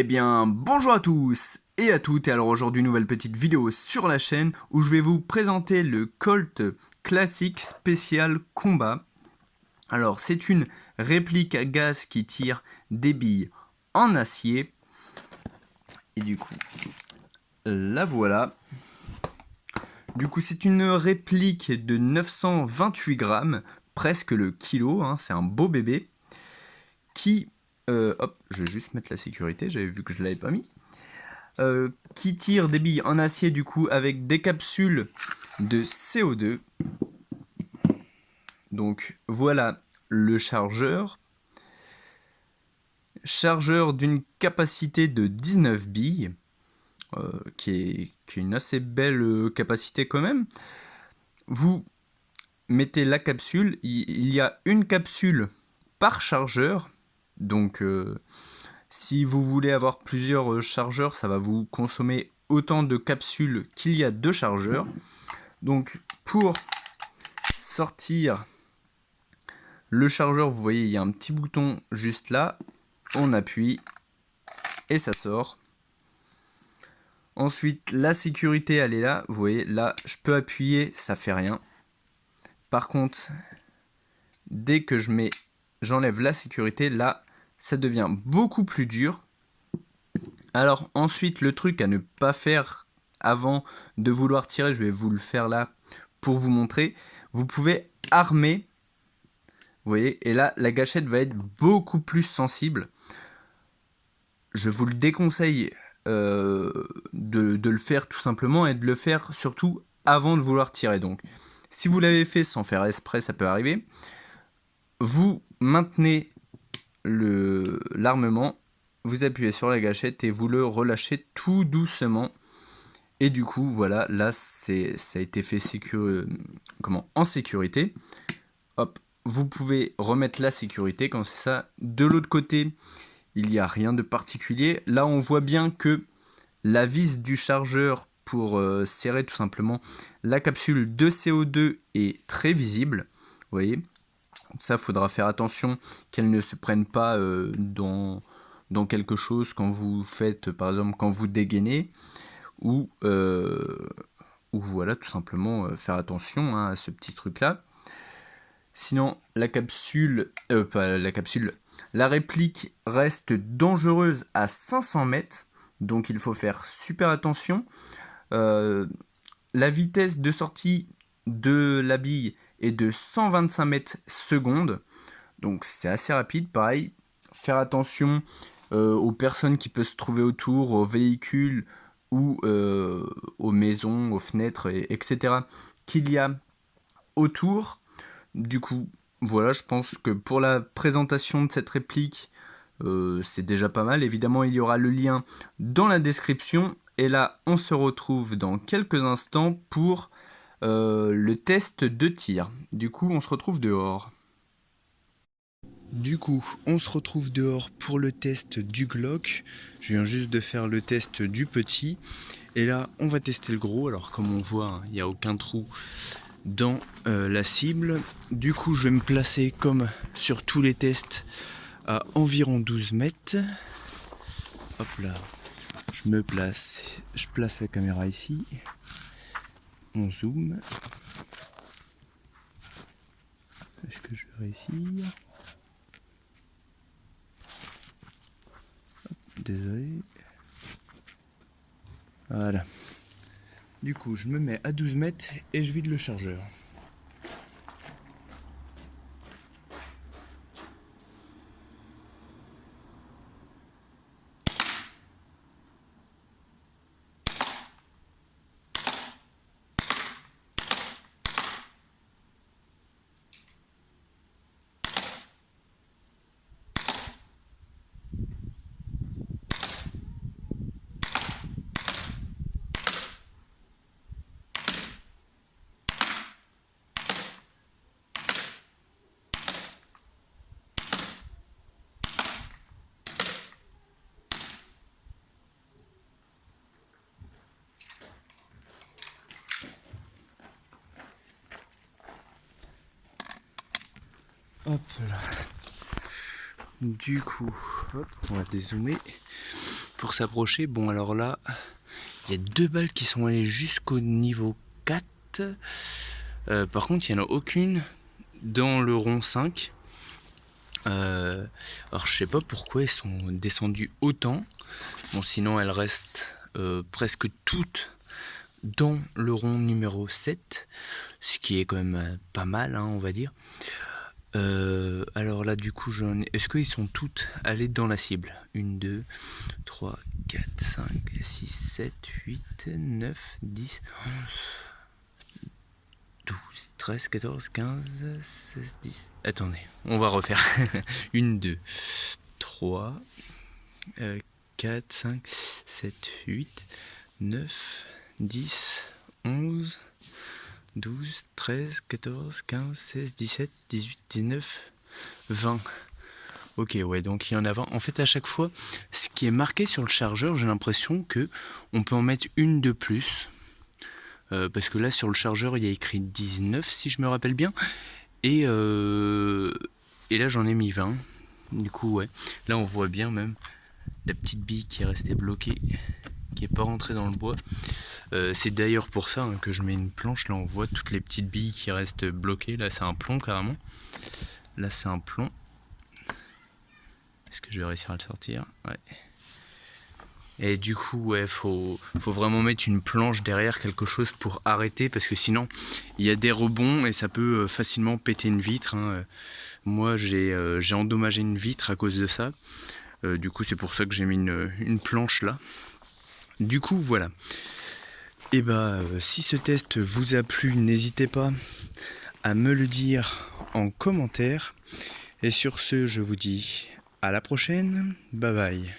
Eh bien, bonjour à tous et à toutes, et alors aujourd'hui, nouvelle petite vidéo sur la chaîne où je vais vous présenter le Colt classique spécial combat. Alors, c'est une réplique à gaz qui tire des billes en acier. Et du coup, la voilà. Du coup, c'est une réplique de 928 grammes, presque le kilo, hein, c'est un beau bébé. Qui, hop, je vais juste mettre la sécurité, j'avais vu que je l'avais pas mis. Qui tire des billes en acier du coup avec des capsules de CO2. Donc voilà le chargeur. Chargeur d'une capacité de 19 billes, qui est une assez belle capacité quand même. Vous mettez la capsule, il y a une capsule par chargeur, donc si vous voulez avoir plusieurs chargeurs, ça va vous consommer autant de capsules qu'il y a de chargeurs. Donc pour sortir le chargeur, vous voyez, il y a un petit bouton juste là. On appuie et ça sort. Ensuite, la sécurité, elle est là. Vous voyez, là, je peux appuyer, ça fait rien. Par contre, dès que j'enlève la sécurité, là, ça devient beaucoup plus dur. Alors ensuite, le truc à ne pas faire avant de vouloir tirer, je vais vous le faire là pour vous montrer. Vous pouvez armer, vous voyez, et là, la gâchette va être beaucoup plus sensible. Je vous le déconseille de le faire tout simplement et de le faire surtout avant de vouloir tirer. Donc, si vous l'avez fait sans faire exprès, ça peut arriver. Vous maintenez l'armement, vous appuyez sur la gâchette et vous le relâchez tout doucement. Et du coup, voilà, là, ça a été fait en sécurité. Hop, vous pouvez remettre la sécurité quand c'est ça. De l'autre côté, il n'y a rien de particulier. Là, on voit bien que la vis du chargeur pour serrer tout simplement la capsule de CO2 est très visible. Vous voyez, ça, il faudra faire attention qu'elle ne se prenne pas dans quelque chose quand vous faites, par exemple, quand vous dégainez. Ou voilà, tout simplement faire attention à ce petit truc-là. Sinon, la réplique reste dangereuse à 500 mètres, donc il faut faire super attention. La vitesse de sortie de la bille est de 125 mètres secondes, donc c'est assez rapide. Pareil, faire attention aux personnes qui peuvent se trouver autour, aux véhicules ou aux maisons, aux fenêtres, etc. qu'il y a autour. Du coup, voilà, je pense que pour la présentation de cette réplique, c'est déjà pas mal. Évidemment, il y aura le lien dans la description. Et là, on se retrouve dans quelques instants pour le test de tir. Du coup, on se retrouve dehors. Du coup, on se retrouve dehors pour le test du Glock. Je viens juste de faire le test du petit. Et là, on va tester le gros. Alors, comme on voit, il n'y a aucun trou dans la cible. Du coup, je vais me placer comme sur tous les tests à environ 12 mètres. Hop là, je me place. Je place la caméra ici. On zoome. Est-ce que je vais réussir? Désolé. Voilà. Du coup, je me mets à 12 mètres et je vide le chargeur. Hop là. Du coup, hop, on va dézoomer. pour s'approcher. Bon, alors là, il y a 2 balles qui sont allées jusqu'au niveau 4. Par contre, il n'y en a aucune dans le rond 5. Alors je sais pas pourquoi elles sont descendues autant. Bon, sinon elles restent presque toutes dans le rond numéro 7, ce qui est quand même pas mal, hein, on va dire. Alors là, du coup, est-ce qu'ils sont toutes allées dans la cible? 1, 2, 3, 4, 5, 6, 7, 8, 9, 10, 11, 12, 13, 14, 15, 16, 10... Attendez, on va refaire. 1, 2, 3, 4, 5, 7, 8, 9, 10, 11, 12, 13, 14, 15, 16, 17, 18, 19, 20. Ok, ouais, donc il y en a 20. En fait, à chaque fois, ce qui est marqué sur le chargeur, j'ai l'impression que on peut en mettre une de plus. Parce que là, sur le chargeur, il y a écrit 19, si je me rappelle bien. Et là, j'en ai mis 20. Du coup, ouais. Là, on voit bien même la petite bille qui est restée bloquée, qui n'est pas rentrée dans le bois. C'est d'ailleurs pour ça, hein, que je mets une planche. Là, on voit toutes les petites billes qui restent bloquées. Là, c'est un plomb carrément. Là, c'est un plomb. Est-ce que je vais réussir à le sortir? Ouais. Et du coup, ouais, faut vraiment mettre une planche derrière, quelque chose pour arrêter, parce que sinon, il y a des rebonds et ça peut facilement péter une vitre, hein. Moi, j'ai endommagé une vitre à cause de ça. Du coup, c'est pour ça que j'ai mis une planche là. Du coup, voilà. Et bah, si ce test vous a plu, n'hésitez pas à me le dire en commentaire. Et sur ce, je vous dis à la prochaine. Bye bye.